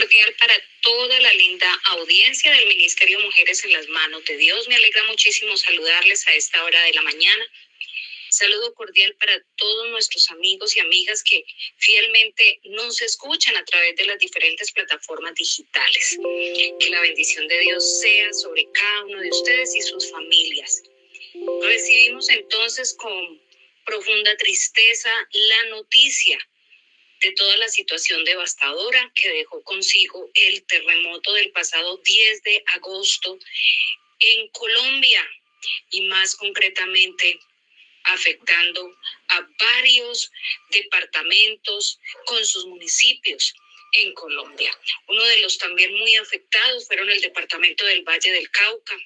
cordial para toda la linda audiencia del Ministerio Mujeres en las Manos de Dios. Me alegra muchísimo saludarles a esta hora de la mañana. Saludo cordial para todos nuestros amigos y amigas que fielmente nos escuchan a través de las diferentes plataformas digitales. Que la bendición de Dios sea sobre cada uno de ustedes y sus familias. Recibimos entonces con profunda tristeza la noticia de toda la situación devastadora que dejó consigo el terremoto del pasado 10 de agosto en Colombia y más concretamente afectando a varios departamentos con sus municipios en Colombia. Uno de los también muy afectados fueron el departamento del Valle del Cauca,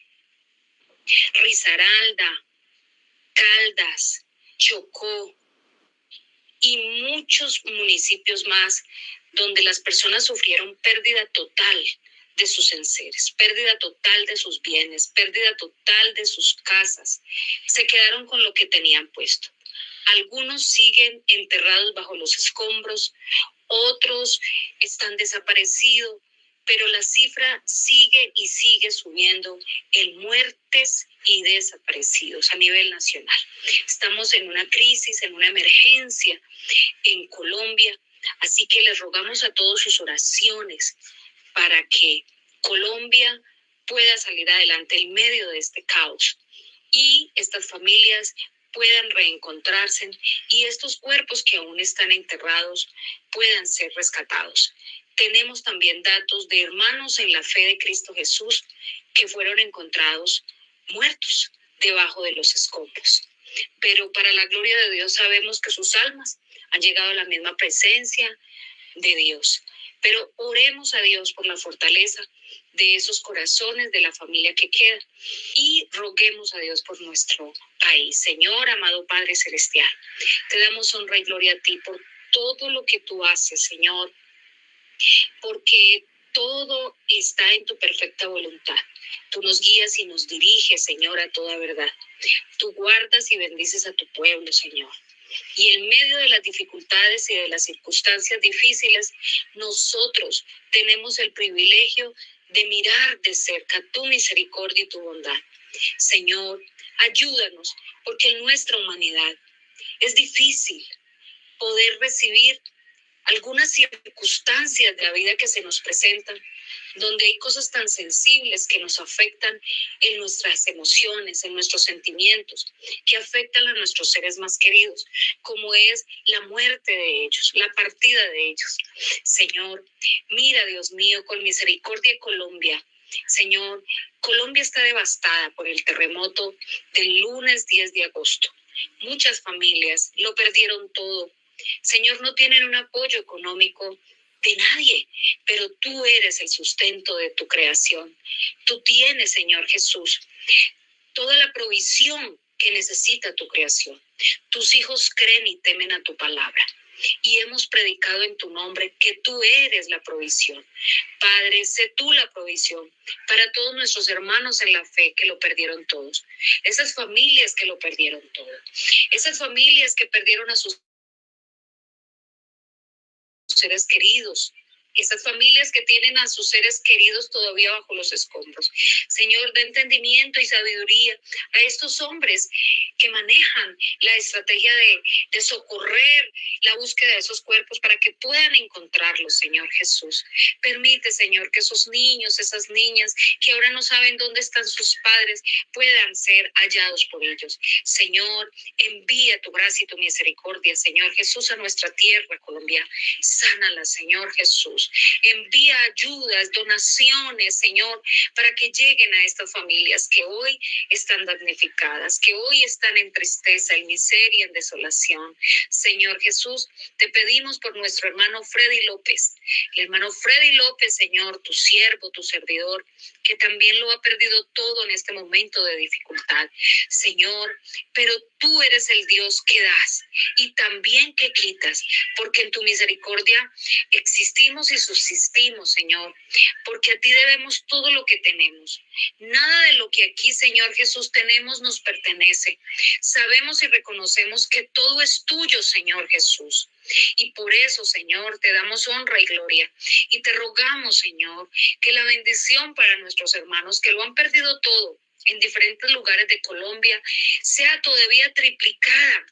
Risaralda, Caldas, Chocó y muchos municipios más donde las personas sufrieron pérdida total de sus enseres, pérdida total de sus bienes, pérdida total de sus casas. Se quedaron con lo que tenían puesto. Algunos siguen enterrados bajo los escombros, otros están desaparecidos, pero la cifra sigue y sigue subiendo en muertes y desaparecidos a nivel nacional. Estamos en una crisis, en una emergencia en Colombia, así que les rogamos a todos sus oraciones para que Colombia pueda salir adelante en medio de este caos y estas familias puedan reencontrarse y estos cuerpos que aún están enterrados puedan ser rescatados. Tenemos también datos de hermanos en la fe de Cristo Jesús que fueron encontrados muertos debajo de los escombros. Pero para la gloria de Dios sabemos que sus almas han llegado a la misma presencia de Dios. Pero oremos a Dios por la fortaleza de esos corazones, de la familia que queda, y roguemos a Dios por nuestro país. Señor, amado Padre Celestial, te damos honra y gloria a ti por todo lo que tú haces, Señor, porque todo está en tu perfecta voluntad. Tú nos guías y nos diriges, Señor, a toda verdad. Tú guardas y bendices a tu pueblo, Señor. Y en medio de las dificultades y de las circunstancias difíciles, nosotros tenemos el privilegio de mirar de cerca tu misericordia y tu bondad. Señor, ayúdanos, porque en nuestra humanidad es difícil poder recibir algunas circunstancias de la vida que se nos presentan, donde hay cosas tan sensibles que nos afectan en nuestras emociones, en nuestros sentimientos, que afectan a nuestros seres más queridos, como es la muerte de ellos, la partida de ellos. Señor, mira, Dios mío, con misericordia Colombia. Señor, Colombia está devastada por el terremoto del lunes 10 de agosto. Muchas familias lo perdieron todo. Señor, no tienen un apoyo económico de nadie, pero tú eres el sustento de tu creación. Tú tienes, Señor Jesús, toda la provisión que necesita tu creación. Tus hijos creen y temen a tu palabra. Y hemos predicado en tu nombre que tú eres la provisión. Padre, sé tú la provisión para todos nuestros hermanos en la fe que lo perdieron todos. Esas familias que lo perdieron todo. Esas familias que perdieron a sus seres queridos, esas familias que tienen a sus seres queridos todavía bajo los escombros. Señor, da entendimiento y sabiduría a estos hombres que manejan la estrategia de socorrer la búsqueda de esos cuerpos para que puedan encontrarlos, Señor Jesús. Permite, Señor, que esos niños, esas niñas que ahora no saben dónde están sus padres, puedan ser hallados por ellos. Señor, envía tu gracia y tu misericordia, Señor Jesús, a nuestra tierra, Colombia. Sánala, Señor Jesús. Envía ayudas, donaciones, Señor, para que lleguen a estas familias que hoy están damnificadas, que hoy están en tristeza, en miseria, en desolación. Señor Jesús, te pedimos por nuestro hermano Freddy López. El hermano Freddy López, Señor, tu siervo, tu servidor, que también lo ha perdido todo en este momento de dificultad. Señor, pero tú eres el Dios que das y también que quitas, porque en tu misericordia existimos y subsistimos, Señor, porque a ti debemos todo lo que tenemos. Nada de lo que aquí, Señor Jesús, tenemos nos pertenece. Sabemos y reconocemos que todo es tuyo, Señor Jesús. Y por eso, Señor, te damos honra y gloria. Y te rogamos, Señor, que la bendición para nuestros hermanos que lo han perdido todo en diferentes lugares de Colombia sea todavía triplicada.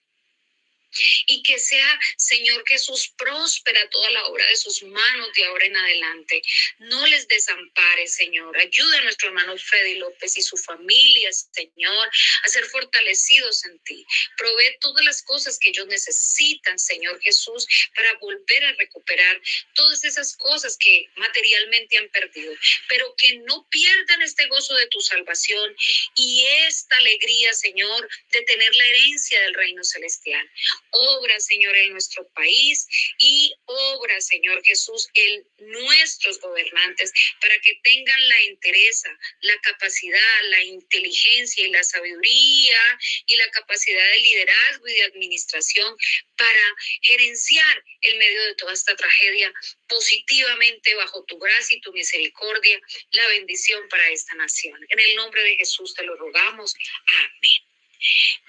Y que sea, Señor Jesús, próspera toda la obra de sus manos de ahora en adelante. No les desampares, Señor. Ayuda a nuestro hermano Freddy López y su familia, Señor, a ser fortalecidos en ti. Provee todas las cosas que ellos necesitan, Señor Jesús, para volver a recuperar todas esas cosas que materialmente han perdido, pero que no pierdan este gozo de tu salvación y esta alegría, Señor, de tener la herencia del reino celestial. Obra, Señor, en nuestro país y obra, Señor Jesús, en nuestros gobernantes para que tengan la entereza, la capacidad, la inteligencia y la sabiduría y la capacidad de liderazgo y de administración para gerenciar en medio de toda esta tragedia positivamente bajo tu gracia y tu misericordia, la bendición para esta nación. En el nombre de Jesús te lo rogamos. Amén.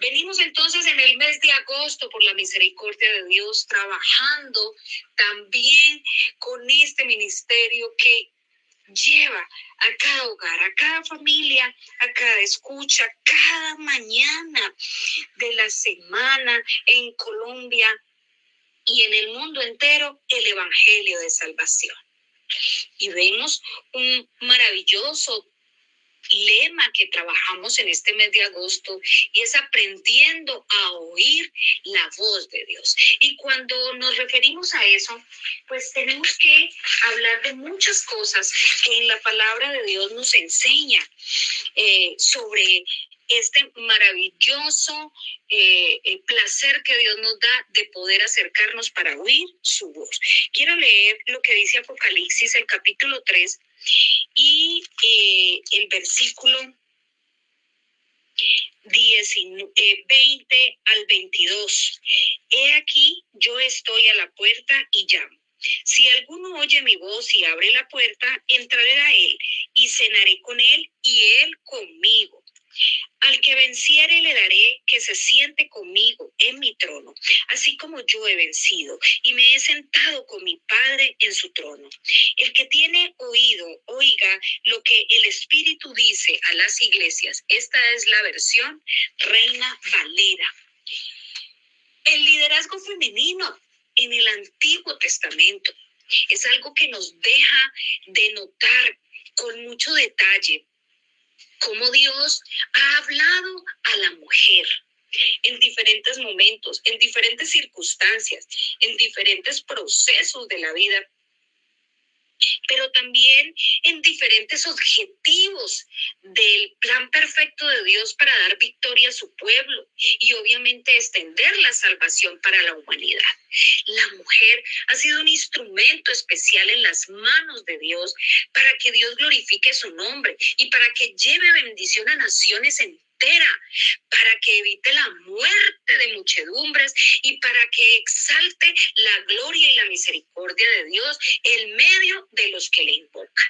Venimos entonces en el mes de agosto por la misericordia de Dios trabajando también con este ministerio que lleva a cada hogar, a cada familia, a cada escucha, cada mañana de la semana en Colombia y en el mundo entero el evangelio de salvación. Y vemos un maravilloso lema que trabajamos en este mes de agosto y es aprendiendo a oír la voz de Dios. Y cuando nos referimos a eso, pues tenemos que hablar de muchas cosas que en la palabra de Dios nos enseña sobre este maravilloso placer que Dios nos da de poder acercarnos para oír su voz. Quiero leer lo que dice Apocalipsis, el capítulo 3, y el versículo 20 al 22. He aquí, yo estoy a la puerta y llamo. Si alguno oye mi voz y abre la puerta, entraré a él y cenaré con él y él conmigo. Al que venciere le daré que se siente conmigo en mi trono, así como yo he vencido y me he sentado con mi Padre en su trono. El que tiene oído, oiga lo que el Espíritu dice a las iglesias. Esta es la versión Reina Valera. El liderazgo femenino en el Antiguo Testamento es algo que nos deja de notar con mucho detalle cómo Dios ha hablado a la mujer en diferentes momentos, en diferentes circunstancias, en diferentes procesos de la vida, pero también en diferentes objetivos del plan perfecto de Dios para dar victoria a su pueblo y obviamente extender la salvación para la humanidad. La mujer ha sido un instrumento especial en las manos de Dios para que Dios glorifique su nombre y para que lleve bendición a naciones enteras, para que evite la muerte de muchedumbres y para que exalte la gloria y la misericordia de Dios en medio de los que le invocan.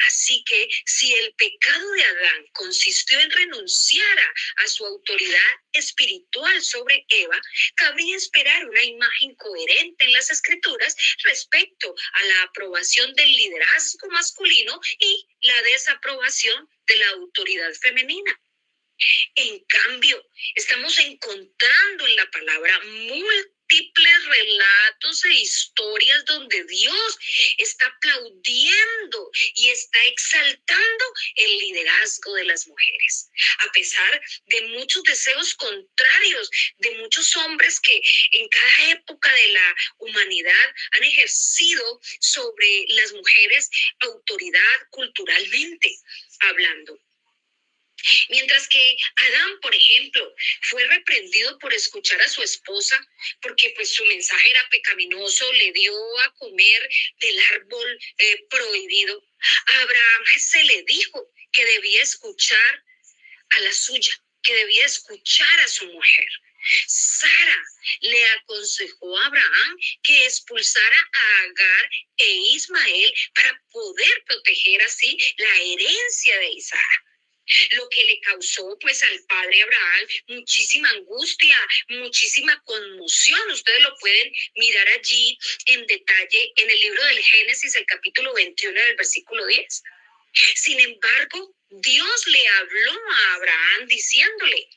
Así que si el pecado de Adán consistió en renunciar a su autoridad espiritual sobre Eva, cabría esperar una imagen coherente en las Escrituras respecto a la aprobación del liderazgo masculino y la desaprobación de la autoridad femenina. En cambio, estamos encontrando en la palabra múltiples relatos e historias donde Dios está aplaudiendo y está exaltando el liderazgo de las mujeres. A pesar de muchos deseos contrarios de muchos hombres que en cada época de la humanidad han ejercido sobre las mujeres autoridad culturalmente hablando. Mientras que Adán, por ejemplo, fue reprendido por escuchar a su esposa, porque pues su mensaje era pecaminoso, le dio a comer del árbol prohibido. A Abraham se le dijo que debía escuchar a la suya, que debía escuchar a su mujer. Sara le aconsejó a Abraham que expulsara a Agar e Ismael para poder proteger así la herencia de Isaac. lo que le causó pues al padre Abraham muchísima angustia, muchísima conmoción. Ustedes lo pueden mirar allí en detalle en el libro del Génesis, el capítulo 21 del versículo 10. Sin embargo, Dios le habló a Abraham diciéndole: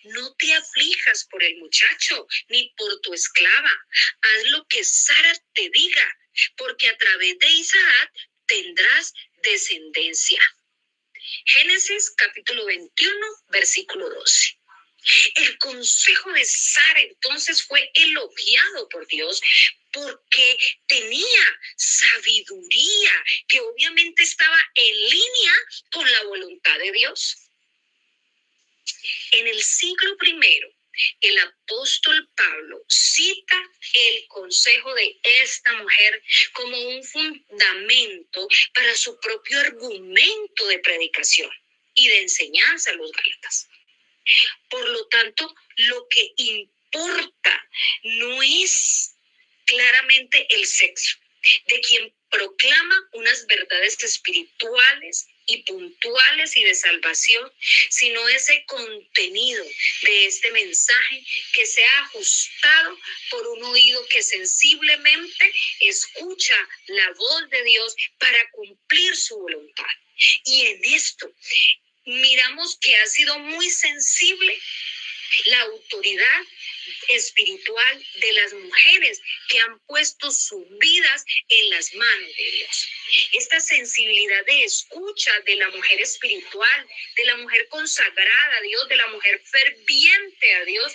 no te aflijas por el muchacho ni por tu esclava, haz lo que Sara te diga, porque a través de Isaac tendrás descendencia. Génesis capítulo 21, versículo 12. El consejo de Sara entonces fue elogiado por Dios porque tenía sabiduría que obviamente estaba en línea con la voluntad de Dios. En el siglo I, el apóstol Pablo cita el consejo de esta mujer como un fundamento para su propio argumento de predicación y de enseñanza a los gálatas. Por lo tanto, lo que importa no es claramente el sexo de quien proclama unas verdades espirituales y puntuales y de salvación, sino ese contenido de este mensaje que sea ajustado por un oído que sensiblemente escucha la voz de Dios para cumplir su voluntad. Y en esto miramos que ha sido muy sensible la autoridad espiritual de las mujeres que han puesto sus vidas en las manos de Dios. Esta sensibilidad de escucha de la mujer espiritual, de la mujer consagrada a Dios, de la mujer ferviente a Dios,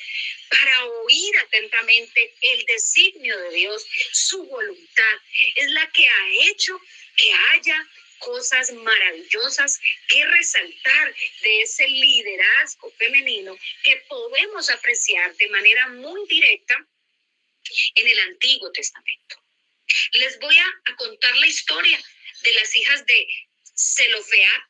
para oír atentamente el designio de Dios, su voluntad, es la que ha hecho que haya cosas maravillosas que resaltar de ese liderazgo femenino que podemos apreciar de manera muy directa en el Antiguo Testamento. Les voy a contar la historia de las hijas de Zelofehad.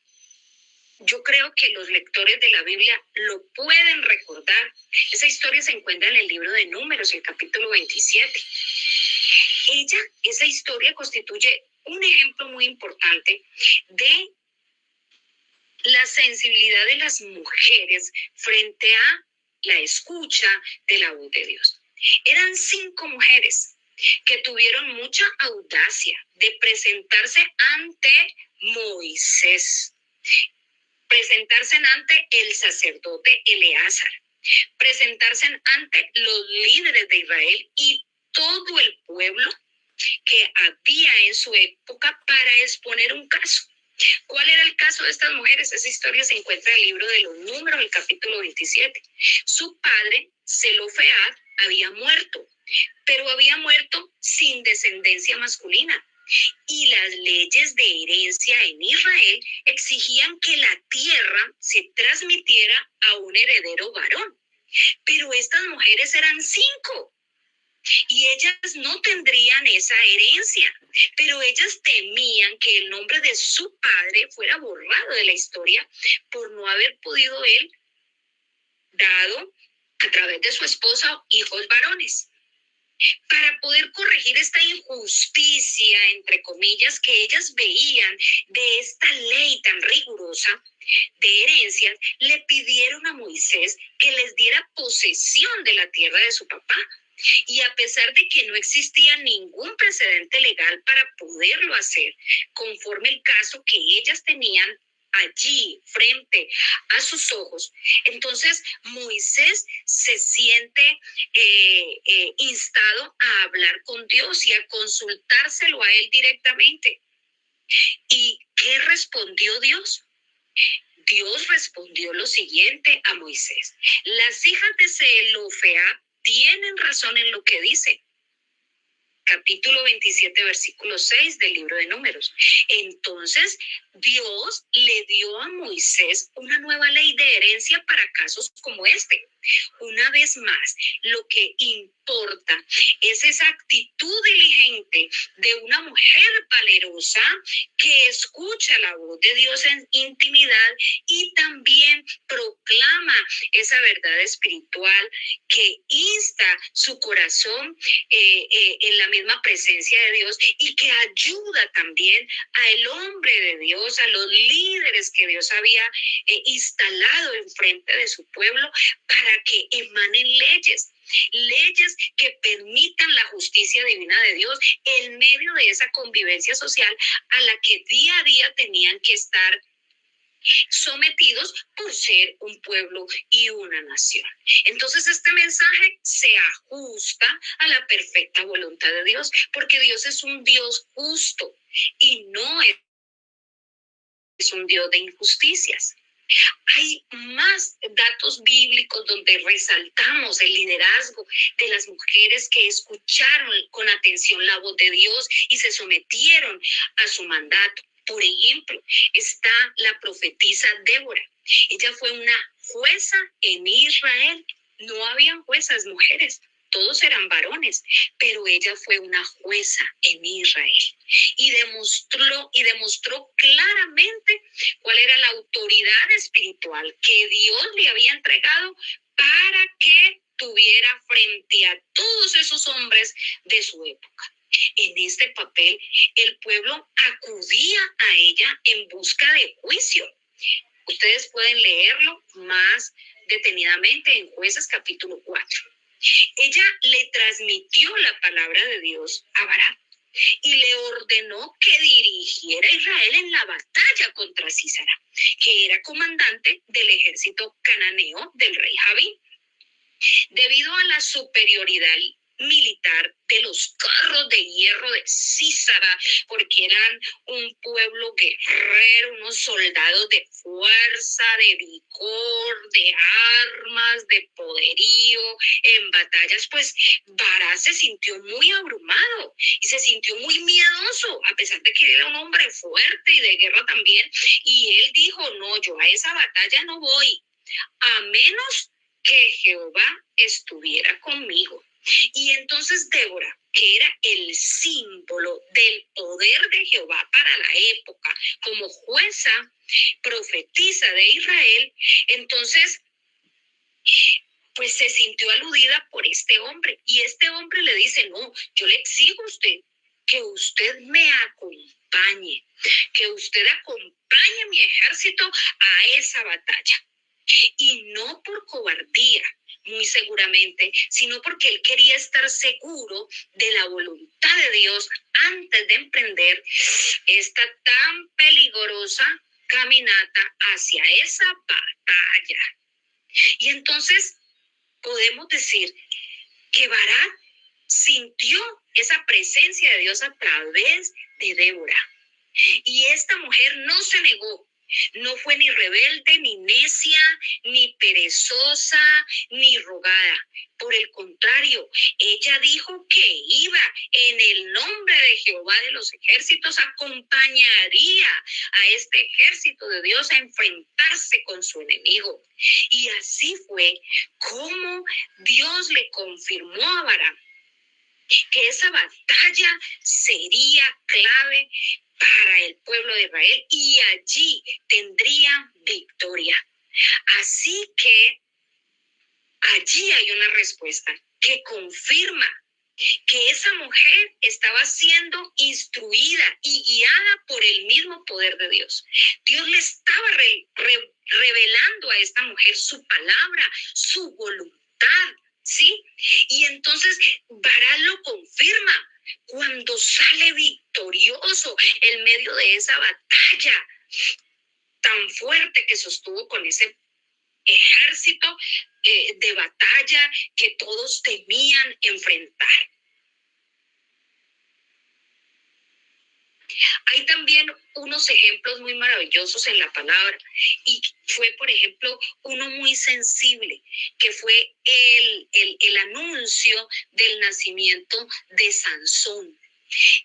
Yo creo que los lectores de la Biblia lo pueden recordar. Esa historia se encuentra en el libro de Números, el capítulo 27. Esa historia constituye un ejemplo muy importante de la sensibilidad de las mujeres frente a la escucha de la voz de Dios. Eran 5 mujeres que tuvieron mucha audacia de presentarse ante Moisés, presentarse ante el sacerdote Eleazar, presentarse ante los líderes de Israel y todo el pueblo que había en su época para exponer un caso. ¿Cuál era el caso de estas mujeres? Esa historia se encuentra en el libro de los Números, el capítulo 27. Su padre, Zelofehad, había muerto, pero había muerto sin descendencia masculina. Y las leyes de herencia en Israel exigían que la tierra se transmitiera a un heredero varón. Pero estas mujeres eran 5. Y ellas no tendrían esa herencia, pero ellas temían que el nombre de su padre fuera borrado de la historia por no haber podido él dado a través de su esposa hijos varones. Para poder corregir esta injusticia, entre comillas, que ellas veían de esta ley tan rigurosa de herencias, le pidieron a Moisés que les diera posesión de la tierra de su papá. Y a pesar de que no existía ningún precedente legal para poderlo hacer, conforme el caso que ellas tenían allí frente a sus ojos, entonces Moisés se siente instado a hablar con Dios y a consultárselo a él directamente. ¿Y qué respondió Dios? Dios respondió lo siguiente a Moisés: las hijas de Zelofehad tienen razón en lo que dice. Capítulo 27, versículo 6 del libro de Números. Entonces, Dios le dio a Moisés una nueva ley de herencia para casos como este. Una vez más, lo que importa es esa actitud diligente de una mujer valerosa que escucha la voz de Dios en intimidad y también proclama esa verdad espiritual que insta su corazón en la misma presencia de Dios y que ayuda también al hombre de Dios, a los líderes que Dios había instalado enfrente de su pueblo para que emanen leyes que permitan la justicia divina de Dios en medio de esa convivencia social a la que día a día tenían que estar sometidos por ser un pueblo y una nación. Entonces este mensaje se ajusta a la perfecta voluntad de Dios, porque Dios es un Dios justo y no es un Dios de injusticias. Hay más datos bíblicos donde resaltamos el liderazgo de las mujeres que escucharon con atención la voz de Dios y se sometieron a su mandato. Por ejemplo, está la profetisa Débora. Ella fue una jueza en Israel. No habían juezas mujeres, todos eran varones, pero ella fue una jueza en Israel y demostró claramente cuál era la autoridad espiritual que Dios le había entregado para que tuviera frente a todos esos hombres de su época. En este papel, el pueblo acudía a ella en busca de juicio. Ustedes pueden leerlo más detenidamente en Jueces capítulo 4. Ella le transmitió la palabra de Dios a Barak y le ordenó que dirigiera a Israel en la batalla contra Sísara, que era comandante del ejército cananeo del rey Javín. Debido a la superioridad militar de los carros de hierro de Sísara, porque eran un pueblo guerrero, unos soldados de fuerza, de vigor, de armas, de poderío en batallas, pues Barak se sintió muy abrumado y se sintió muy miedoso, a pesar de que era un hombre fuerte y de guerra también, y él dijo, no, yo a esa batalla no voy, a menos que Jehová estuviera conmigo. Y entonces Débora, que era el símbolo del poder de Jehová para la época, como jueza, profetisa de Israel, entonces pues se sintió aludida por este hombre. Y este hombre le dice, no, yo le exijo a usted que usted me acompañe, que usted acompañe a mi ejército a esa batalla. Y no por cobardía, muy seguramente, sino porque él quería estar seguro de la voluntad de Dios antes de emprender esta tan peligrosa caminata hacia esa batalla. Y entonces podemos decir que Barak sintió esa presencia de Dios a través de Débora. Y esta mujer no se negó. No fue ni rebelde, ni necia, ni perezosa, ni rogada. Por el contrario, ella dijo que iba en el nombre de Jehová de los ejércitos, acompañaría a este ejército de Dios a enfrentarse con su enemigo. Y así fue como Dios le confirmó a Barak que esa batalla sería clave para el pueblo de Israel y allí tendría victoria. Así que allí hay una respuesta que confirma que esa mujer estaba siendo instruida y guiada por el mismo poder de Dios. Dios le estaba revelando a esta mujer su palabra, su voluntad, ¿sí? Y entonces Barak lo confirma cuando sale victorioso en medio de esa batalla tan fuerte que sostuvo con ese ejército de batalla que todos temían enfrentar. Hay también unos ejemplos muy maravillosos en la palabra y fue, por ejemplo, uno muy sensible, que fue el anuncio del nacimiento de Sansón.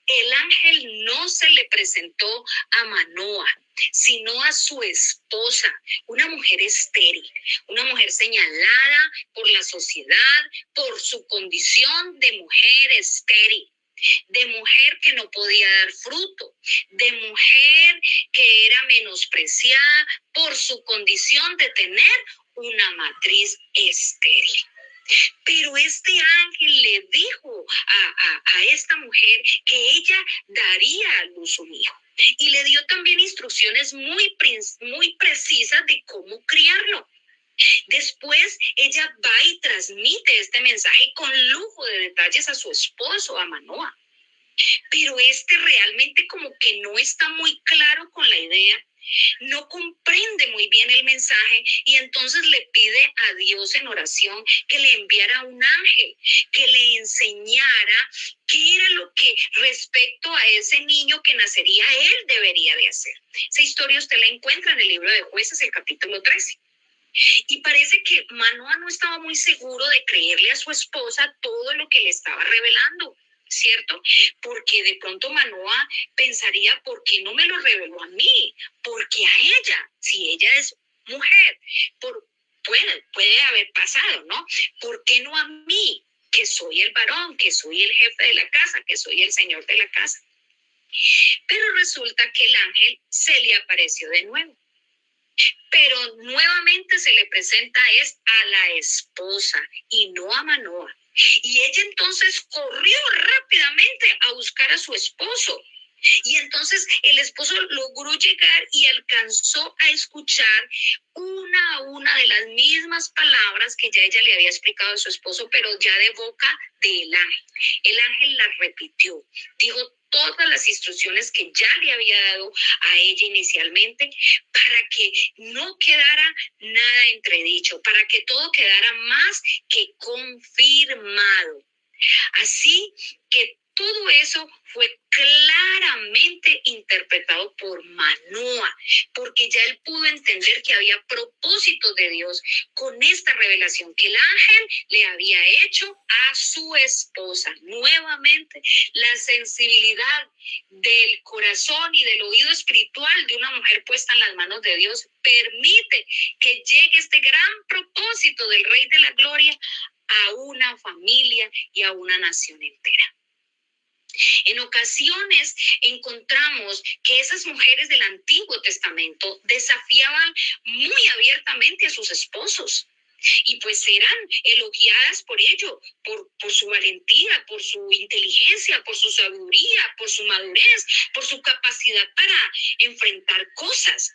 El ángel no se le presentó a Manoa, sino a su esposa, una mujer estéril, una mujer señalada por la sociedad por su condición de mujer estéril, de mujer que no podía dar fruto, de mujer que era menospreciada por su condición de tener una matriz estéril. Pero este ángel le dijo a esta mujer que ella daría a luz un hijo. Y le dio también instrucciones muy precisas de cómo criarlo. Después ella va y transmite este mensaje con lujo de detalles a su esposo, a Manoah. Pero realmente como que no está muy claro con la idea, no comprende muy bien el mensaje y entonces le pide a Dios en oración que le enviara un ángel, que le enseñara qué era lo que respecto a ese niño que nacería él debería de hacer. Esa historia usted la encuentra en el libro de Jueces, el capítulo 13. Y parece que Manoah no estaba muy seguro de creerle a su esposa todo lo que le estaba revelando, ¿cierto? Porque de pronto Manoah pensaría, ¿por qué no me lo reveló a mí? Porque a ella, si ella es mujer, puede haber pasado, ¿no? ¿Por qué no a mí, que soy el varón, que soy el jefe de la casa, que soy el señor de la casa? Pero resulta que el ángel se le apareció de nuevo. Pero nuevamente se le presenta a la esposa y no a Manoah. Y ella entonces corrió rápidamente a buscar a su esposo. Y entonces el esposo logró llegar y alcanzó a escuchar una a una de las mismas palabras que ya ella le había explicado a su esposo, pero ya de boca del ángel. El ángel las repitió, dijo todas las instrucciones que ya le había dado a ella inicialmente para que no quedara nada entredicho, para que todo quedara más que confirmado. Así que todo eso fue claramente interpretado por Manoah, porque ya él pudo entender que había propósitos de Dios con esta revelación que el ángel le había hecho a su esposa. Nuevamente, la sensibilidad del corazón y del oído espiritual de una mujer puesta en las manos de Dios permite que llegue este gran propósito del Rey de la Gloria a una familia y a una nación entera. En ocasiones encontramos que esas mujeres del Antiguo Testamento desafiaban muy abiertamente a sus esposos y pues eran elogiadas por ello, por su valentía, por su inteligencia, por su sabiduría, por su madurez, por su capacidad para enfrentar cosas.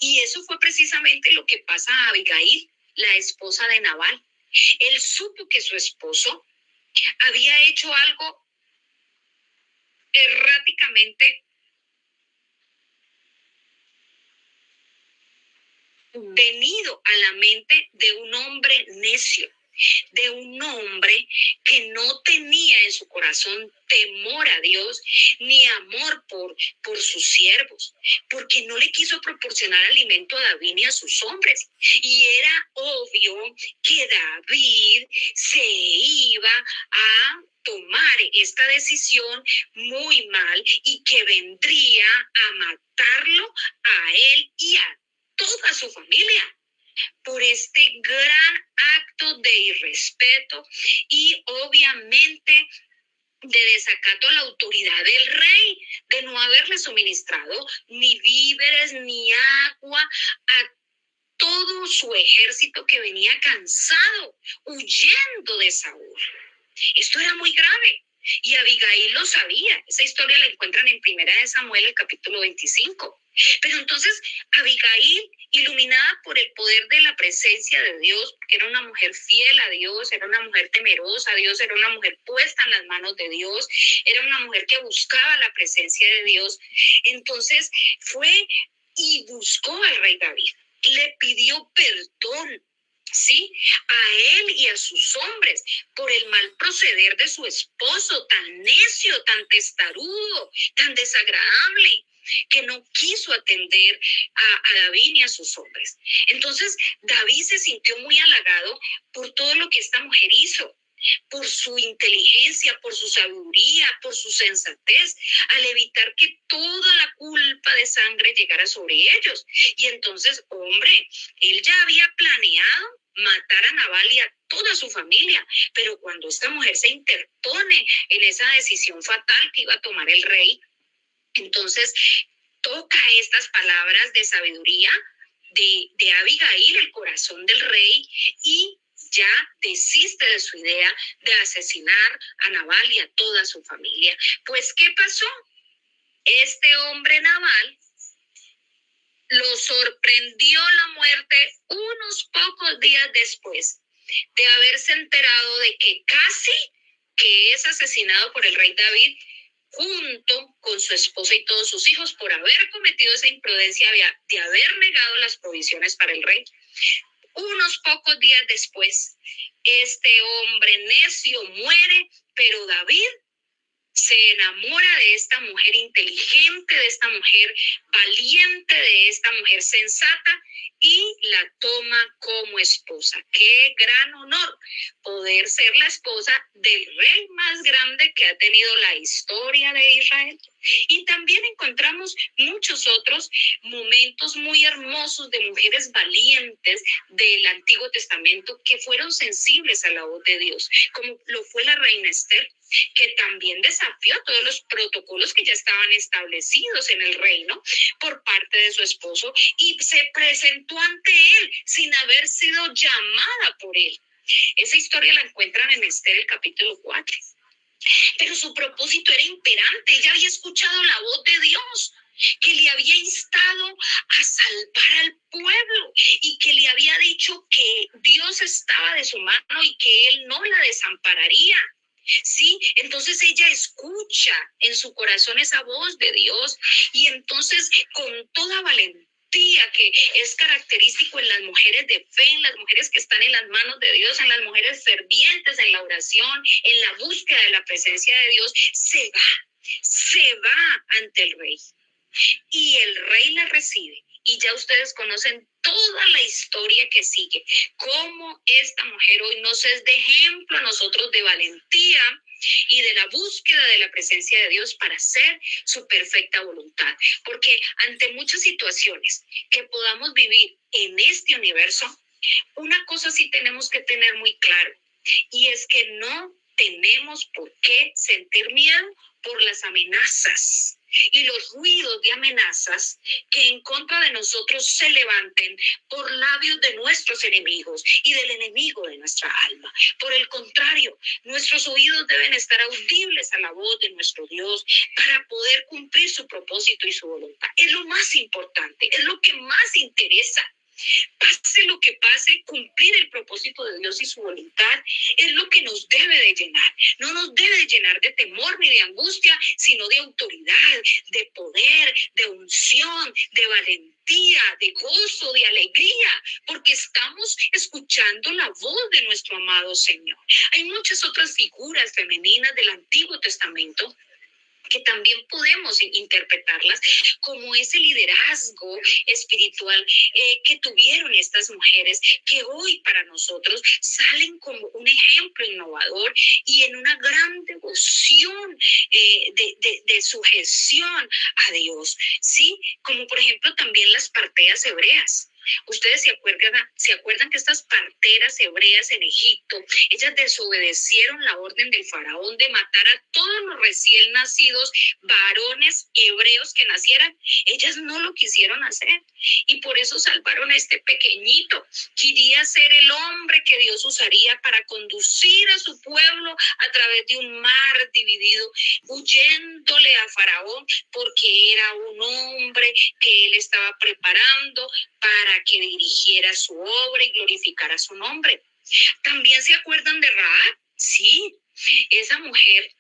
Y eso fue precisamente lo que pasa a Abigail, la esposa de Nabal. Él supo que su esposo había hecho algo erráticamente venido a la mente de un hombre necio, de un hombre que no tenía en su corazón temor a Dios ni amor por sus siervos, porque no le quiso proporcionar alimento a David ni a sus hombres. Y era obvio que David se iba a tomar esta decisión muy mal y que vendría a matarlo a él y a toda su familia por este gran acto de irrespeto y obviamente de desacato a la autoridad del rey, de no haberle suministrado ni víveres ni agua a todo su ejército que venía cansado, huyendo de Saúl. Esto era muy grave. Y Abigail lo sabía. Esa historia la encuentran en 1 Samuel, el capítulo 25. Pero entonces Abigail, iluminada por el poder de la presencia de Dios, porque era una mujer fiel a Dios, era una mujer temerosa a Dios, era una mujer puesta en las manos de Dios, era una mujer que buscaba la presencia de Dios, entonces fue y buscó al rey David, le pidió perdón, ¿sí? A él y a sus hombres por el mal proceder de su esposo, tan necio, tan testarudo, tan desagradable, que no quiso atender a David ni a sus hombres. Entonces David se sintió muy halagado por todo lo que esta mujer hizo, por su inteligencia, por su sabiduría, por su sensatez, al evitar que toda la culpa de sangre llegara sobre ellos. Y entonces, hombre, él ya había planeado matar a Nabal y a toda su familia, pero cuando esta mujer se interpone en esa decisión fatal que iba a tomar el rey, entonces toca estas palabras de sabiduría, de Abigail el corazón del rey y ya desiste de su idea de asesinar a Nabal y a toda su familia. Pues, ¿qué pasó? Este hombre Nabal lo sorprendió la muerte unos pocos días después de haberse enterado de que casi que es asesinado por el rey David junto con su esposa y todos sus hijos por haber cometido esa imprudencia de haber negado las provisiones para el rey. Unos pocos días después, este hombre necio muere, pero David se enamora de esta mujer inteligente, de esta mujer valiente, de esta mujer sensata y la toma como esposa. ¡Qué gran honor poder ser la esposa del rey más grande que ha tenido la historia de Israel! Y también encontramos muchos otros momentos muy hermosos de mujeres valientes del Antiguo Testamento que fueron sensibles a la voz de Dios, como lo fue la reina Esther, que también desafió todos los protocolos que ya estaban establecidos en el reino por parte de su esposo y se presentó ante él sin haber sido llamada por él. Esa historia la encuentran en Esther, el capítulo 4. Pero su propósito era imperante. Ella había escuchado la voz de Dios, que le había instado a salvar al pueblo y que le había dicho que Dios estaba de su mano y que él no la desampararía. Sí, entonces ella escucha en su corazón esa voz de Dios y entonces con toda valentía que es característico en las mujeres de fe, en las mujeres que están en las manos de Dios, en las mujeres fervientes en la oración, en la búsqueda de la presencia de Dios, se va ante el rey y el rey la recibe. Y ya ustedes conocen toda la historia que sigue, cómo esta mujer hoy nos es de ejemplo a nosotros de valentía y de la búsqueda de la presencia de Dios para hacer su perfecta voluntad. Porque ante muchas situaciones que podamos vivir en este universo, una cosa sí tenemos que tener muy claro, y es que no tenemos por qué sentir miedo por las amenazas y los ruidos de amenazas que en contra de nosotros se levanten por labios de nuestros enemigos y del enemigo de nuestra alma. Por el contrario, nuestros oídos deben estar audibles a la voz de nuestro Dios para poder cumplir su propósito y su voluntad. Es lo más importante, es lo que más interesa. Pase lo que pase, cumplir el propósito de Dios y su voluntad es lo que nos debe de llenar. No nos debe de llenar de temor ni de angustia, sino de autoridad, de poder, de unción, de valentía, de gozo, de alegría, porque estamos escuchando la voz de nuestro amado Señor. Hay muchas otras figuras femeninas del Antiguo Testamento que también podemos interpretarlas como ese liderazgo espiritual que tuvieron estas mujeres, que hoy para nosotros salen como un ejemplo innovador y en una gran devoción de sujeción a Dios, ¿sí? Como por ejemplo también las parteas hebreas. Ustedes se acuerdan que estas parteras hebreas en Egipto, ellas desobedecieron la orden del faraón de matar a todos los recién nacidos varones hebreos que nacieran. Ellas no lo quisieron hacer y por eso salvaron a este pequeñito. Quería ser el hombre que Dios usaría para conducir a su pueblo a través de un mar dividido, huyéndole a faraón porque era un hombre que él estaba preparando para que dirigiera su obra y glorificara su nombre. ¿También se acuerdan de Rahab? Sí, esa mujer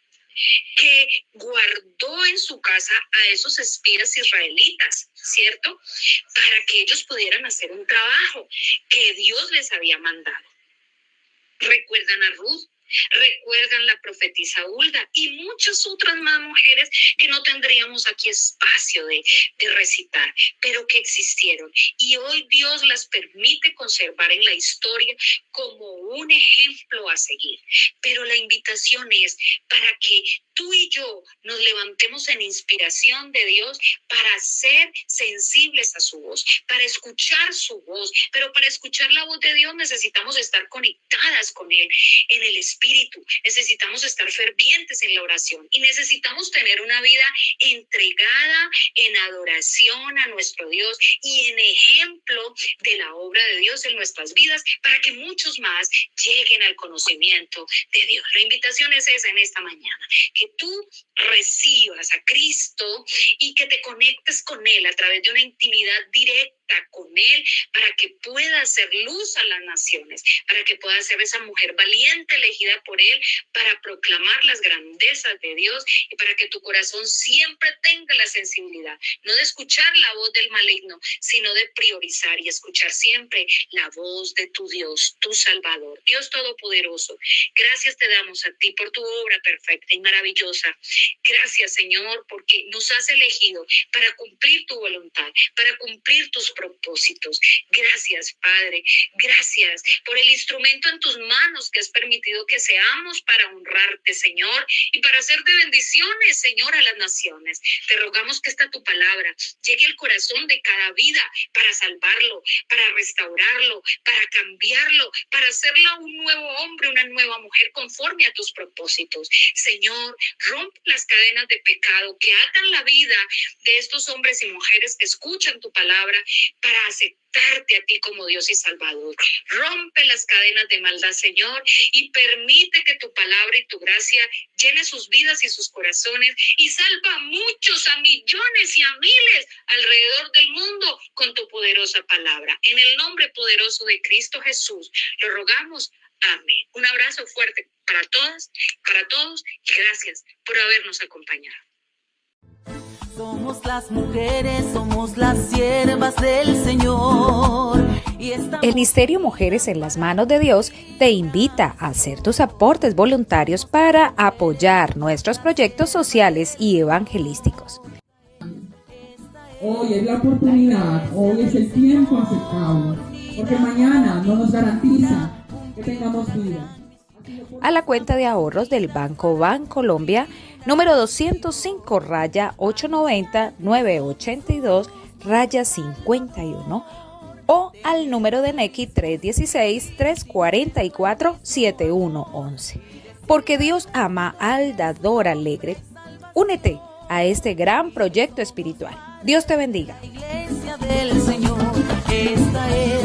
que guardó en su casa a esos espías israelitas, ¿cierto? Para que ellos pudieran hacer un trabajo que Dios les había mandado. ¿Recuerdan a Ruth? Recuerdan la profetisa Hulda y muchas otras más mujeres que no tendríamos aquí espacio de recitar, pero que existieron. Y hoy Dios las permite conservar en la historia como un ejemplo a seguir. Pero la invitación es para que tú y yo nos levantemos en inspiración de Dios para ser sensibles a su voz, para escuchar su voz. Pero para escuchar la voz de Dios necesitamos estar conectadas con Él en el Espíritu. Necesitamos estar fervientes en la oración y necesitamos tener una vida entregada en adoración a nuestro Dios y en ejemplo de la obra de Dios en nuestras vidas para que muchos más lleguen al conocimiento de Dios. La invitación es esa en esta mañana, que tú recibas a Cristo y que te conectes con Él a través de una intimidad directa con Él para que pueda hacer luz a las naciones, para que pueda ser esa mujer valiente elegida por Él para proclamar las grandezas de Dios y para que tu corazón siempre tenga la sensibilidad, no de escuchar la voz del maligno, sino de priorizar y escuchar siempre la voz de tu Dios, tu Salvador. Dios Todopoderoso, gracias te damos a ti por tu obra perfecta y maravillosa. Gracias, Señor, porque nos has elegido para cumplir tu voluntad, para cumplir tus propósitos. Gracias, Padre. Gracias por el instrumento en tus manos que has permitido que seamos para honrarte, Señor, y para hacer de bendiciones, Señor, a las naciones. Te rogamos que esta tu palabra llegue al corazón de cada vida para salvarlo, para restaurarlo, para cambiarlo, para hacerlo un nuevo hombre, una nueva mujer conforme a tus propósitos. Señor, rompe las cadenas de pecado que atan la vida de estos hombres y mujeres que escuchan tu palabra para aceptarte a ti como Dios y Salvador. Rompe las cadenas de maldad, Señor, y permite que tu palabra y tu gracia llene sus vidas y sus corazones y salva a muchos, a millones y a miles alrededor del mundo con tu poderosa palabra. En el nombre poderoso de Cristo Jesús, lo rogamos. Amén. Un abrazo fuerte para todas, para todos y gracias por habernos acompañado. Somos las mujeres, somos las siervas del Señor. El Ministerio Mujeres en las Manos de Dios te invita a hacer tus aportes voluntarios para apoyar nuestros proyectos sociales y evangelísticos. Hoy es la oportunidad, hoy es el tiempo aceptable, porque mañana no nos garantiza que tengamos vida. A la cuenta de ahorros del Banco Bancolombia, número 205-890-982-51, o al número de Nequi 316-344-7111. Porque Dios ama al dador alegre. Únete a este gran proyecto espiritual. Dios te bendiga. Iglesia del Señor, esta es